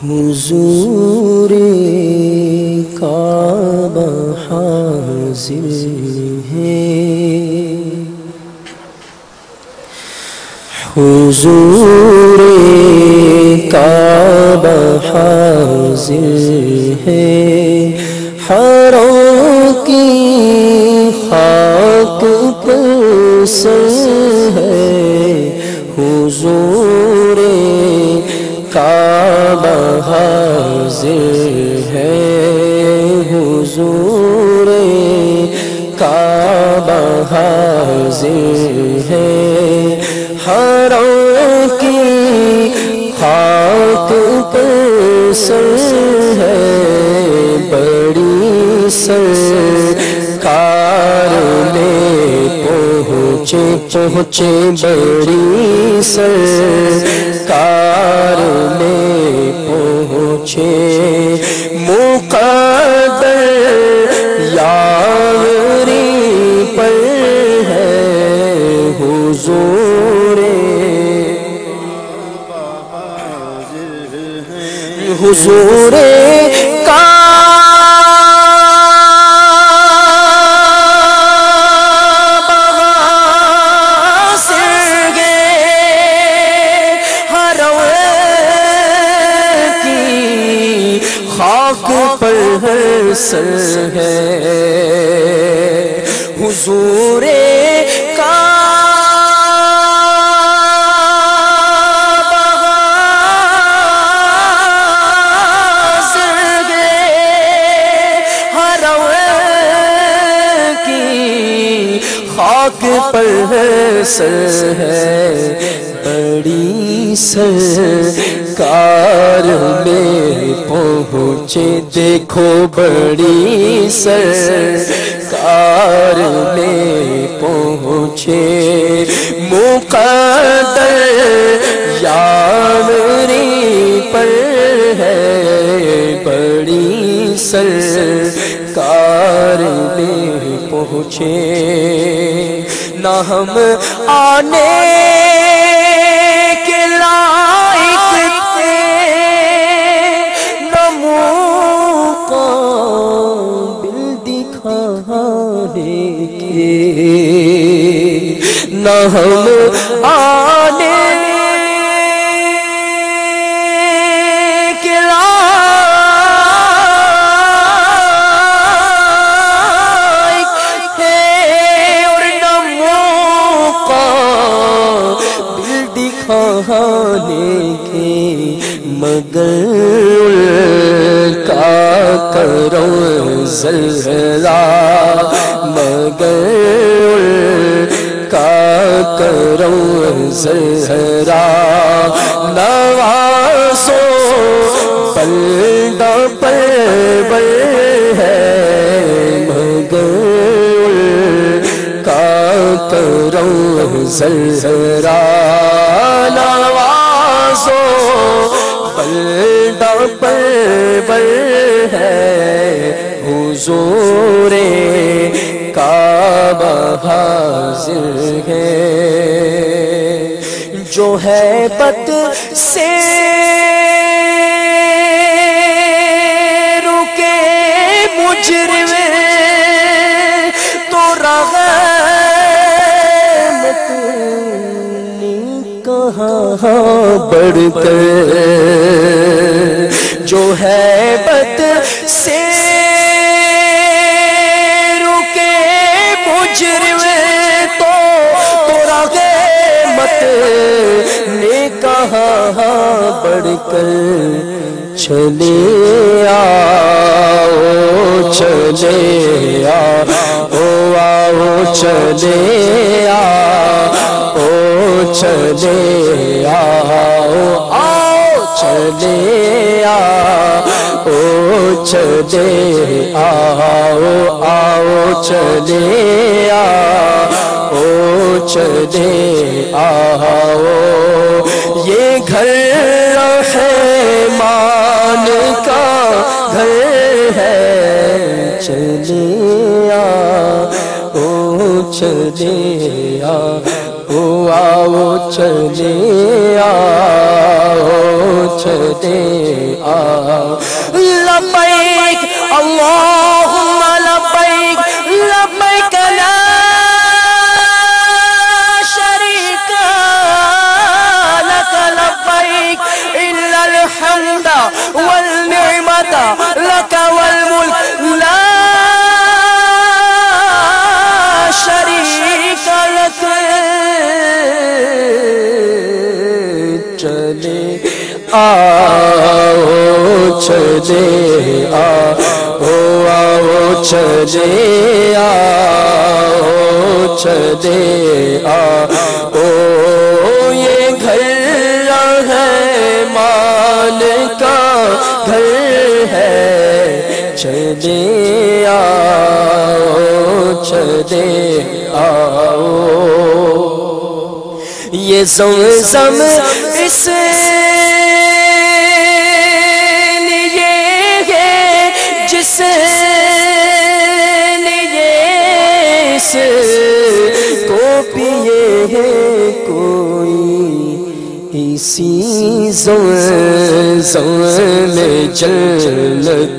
حضور کعبہ حاضر ہے، حضور کعبہ حاضر ہے، حرم کی خاک پر سر ہے، حضور کعبہ حاضر ہے، حضور کعبہ حاضر ہے، حرم کی خاک پر سر ہے، بڑی سرکار میں پہنچے بڑی سرکار میں پہنچے، مقدر یاوری پر ہے، حضور حضور خاک پر ہر سر ہے، حضور کعبہ حاضر ہے، حرم کی خاک پر ہر سر ہے، بڑی سرکار میں پہنچے، دیکھو بڑی سرکار میں پہنچے، مقدر یاوری پر ہے، بڑی سرکار میں پہنچے، نہ ہم آنے کے لائق تھے، نہ موقع دل دکھانے کے، نہ ہم آنے کے لائق تھے، اور نہ موقع دکھانے کے، مگر کا کرم زلزلہ، مگر کا کرم زلزلہ، نوازو بندہ پرور ہے، مگر کا کرم زلزلہ، نوازو بندہ پرور ہے، حضور کعبہ حاضر ہے، جو ہے بت سے رکے مجرم تو رحمت کہاں بڑھ کر، جو ہے بت سے رکے مجرم تو رحمت نے کہاں بڑھ کر، چلے آؤ چلے آؤ آؤ چلے آؤ چلے آؤ آؤ چلے آؤ چلے آؤ آؤ چلے آؤ چلے آؤ، یہ گھر رحمان کا گھر ہے، چلے آؤ چلے آؤ آؤ چلے آؤ چلے لبیک اللہم لبیک لبیک لا شریک لک لبیک الا الحمد والنعمت لک والملک لا شریک لک چلے آؤ چلے آؤ چلے آؤ چلے آؤ یہ گھر رحمان کا گھر ہے چلے آؤ چلے آؤ یہ زمزم اس لیے ہے جس لیے اس کو پیے ہے کوئی اسی زمزم میں جنت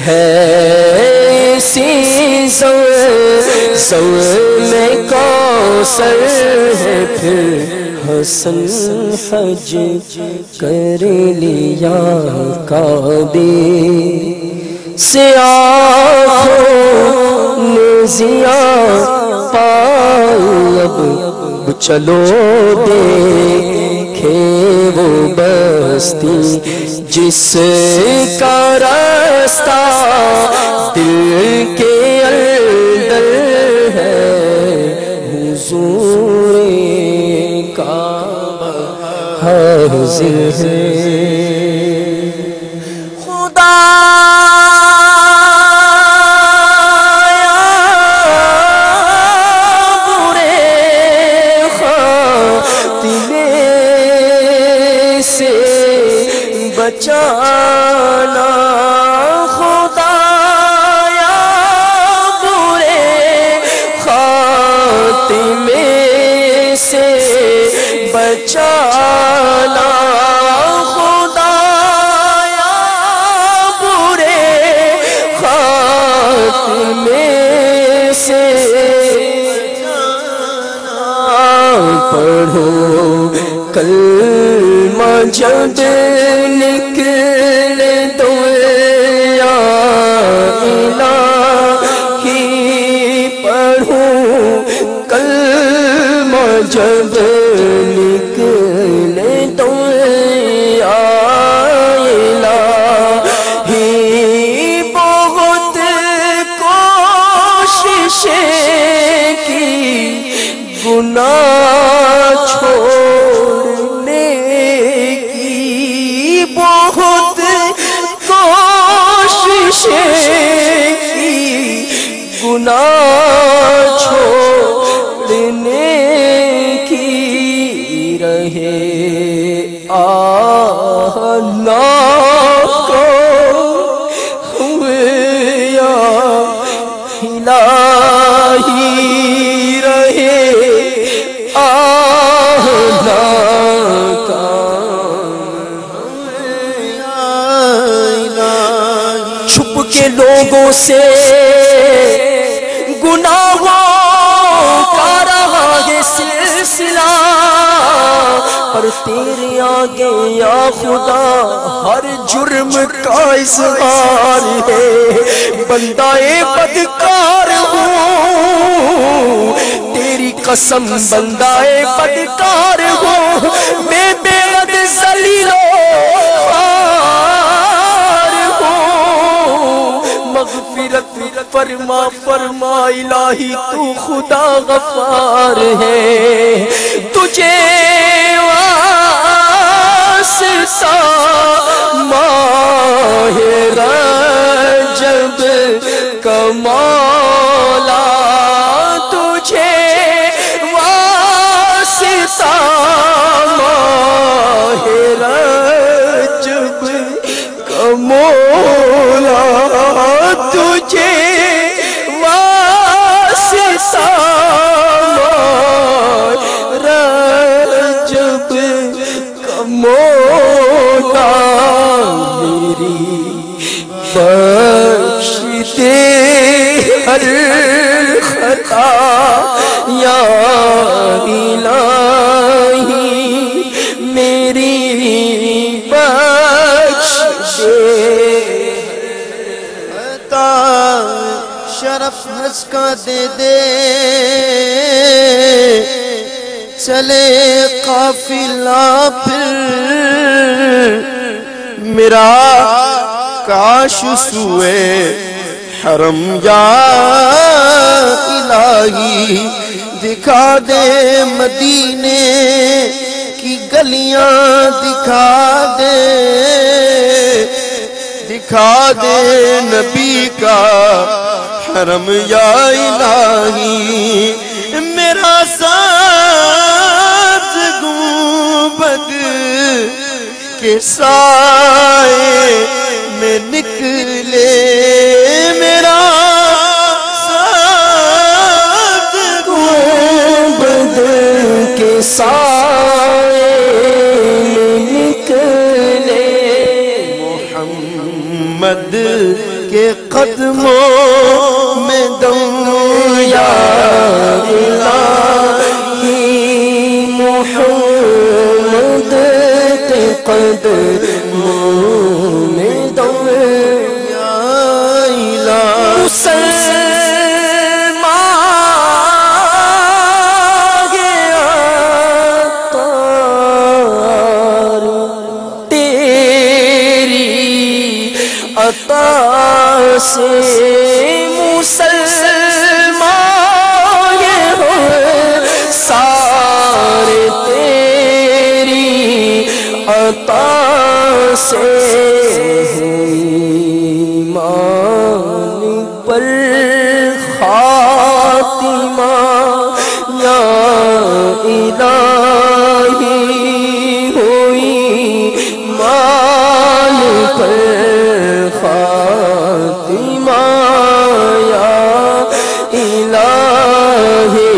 ہے اسی زمزم میں کوثر ہے پھر حسن حج کر لیا کعبے سے آنکھوں نے ضیاء پائی اب چلو دیکھے وہ بستی جس کا راستہ دل کے اندر ہے حضور کعبہ حاضر ہے خدا بچانا خدایا برے خاتمے سے بچانا خدایا برے خاتمے سے پڑھو کلمہ جب نکلے تو یا الہی پڑھوں کلمہ جب نکلے تو یا الہی بہت کوششیں کی گناہ چھوڑنے بہت کوششیں کی گناہ چھوڑنے کی رہے آنا کو ہوئے یا الہی رہے آنا چھپ کے لوگوں سے گناہوں کا رہا یہ سلسلہ پر تیرے آگے یا خدا ہر جرم کا اظہار ہے بندہ بدکار ہوں تیری قسم بندہ بدکار ہوں میں بے حد ذلیل مغفرت فرما فرما الہی تو خدا غفار ہے تجھے واسطہ ماہ رجب کا مولا تجھے واسطہ ماہ رجب کا مولا تجھے واسطہ ماہ رجب کا مولا شرف ہنس کا دے دے چلے قافلہ پھر میرا کاش سوئے حرم یا الہی دکھا دے مدینے کی گلیاں دکھا دے نبی کا حرم یا الہی میرا ساتھ گنبد کے سائے میں نکلے میرا ساتھ گنبد کے سائے میں نکلے محمد کے قدموں میں دم یا الہی محمد کے قدموں میں دم یا الہی مسلمان گیا تار تیری عطا سے مسلمان ہو سارے تیری عطا سے ایمان پر خاتمہ یا الہی ہوئی ایمان پر خاتمہ یا الہی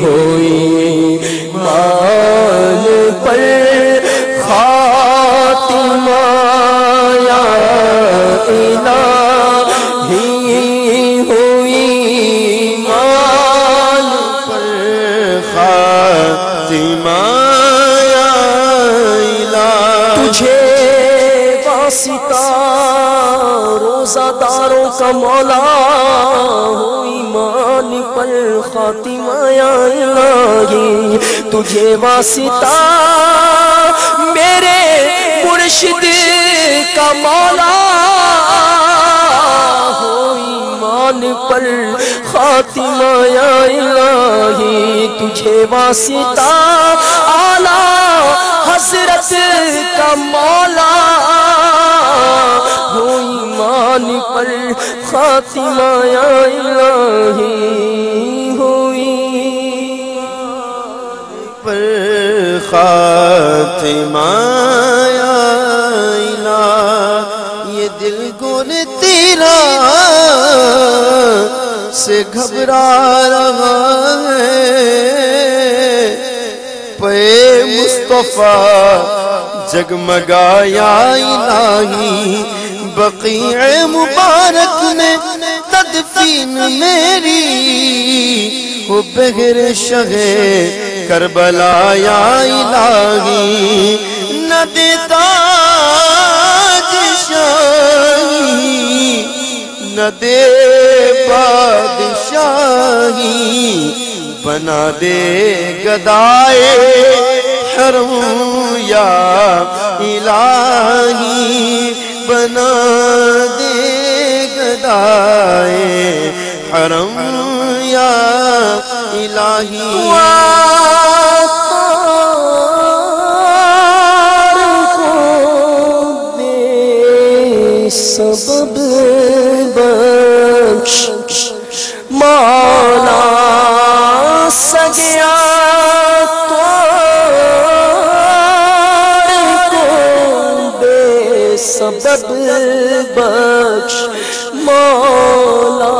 ہوئی ایمان پر خاتمہ یا الہی ہوئی ایمان پر خاتمہ یا الہی تجھے واسطہ روزہ داروں کا مولا ہو ایمان پر خاتمہ یا الہی تجھے واسطہ میرے مرشد کا مولا ہو ایمان پر خاتمہ یا الہی تجھے واسطہ اعلیٰ حضرت کا مولا ہو ایمان پر خاتمہ یا الہی ہوئی پر خاتمہ یا الہی یہ دل گل تیرا سے گھبرا رہا ہے پے مصطفیٰ جگمگا یا الہی بقیع مبارک میں تدفین میری ہو بغیر شہ کربلا یا الہی نہ دے تاج شاہی نہ دے بادشاہی بنا دے گدائے حرم یا الہی بنا دے گدائے حرم یا الہی سبب بخش مولا سگیا کو بے سبب بخش مولا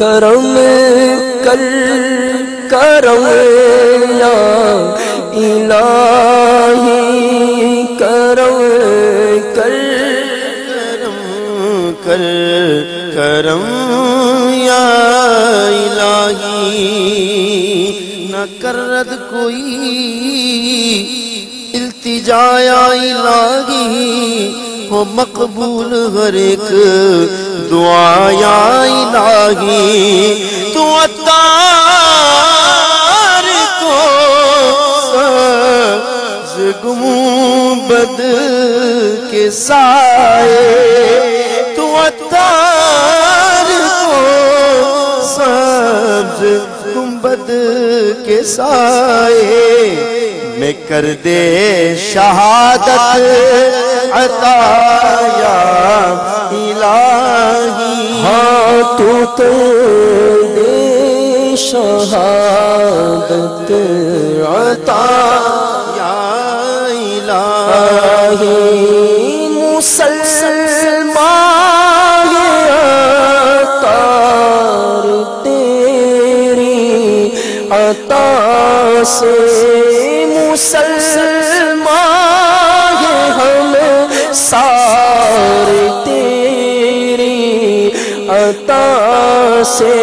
کرم کرم یا الہی کرم یا الہی نہ کرد کوئی التجا یا الہی ہو مقبول ہر ایک دعا یا الہی تو عطار کو سبز گنبد کے سائے تو عطار کو سبز گنبد کے سائے میں کر دے شہادت عطا یا الہی ہاں تو دے شہادت عطا یا الہی مسلمان عطار تیری عطا سے مسلمان ہم سارے تیری عطا سے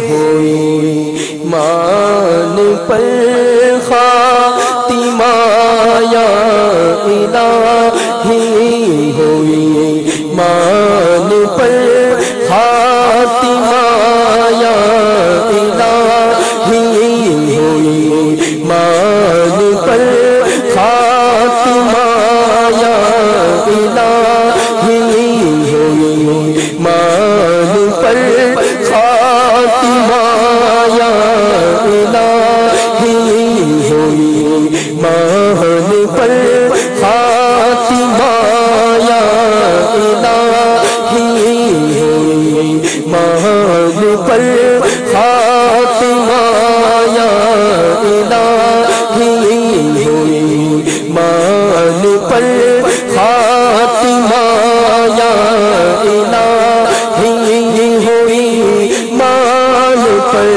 ہوئی مان پر خاتمہ یا الہی ہوئی مان پر خاتمہ یا الہی ہوئی مان پر خاتمہ یا الہی ہوئی مان پر خاتمہ یا الہی ہوئی مان پر خاتمہ یا الہی ہوئی مان پر خاتمہ یا الہی ہوئی مان پر خاتمہ یا الہی ہوئی مان پر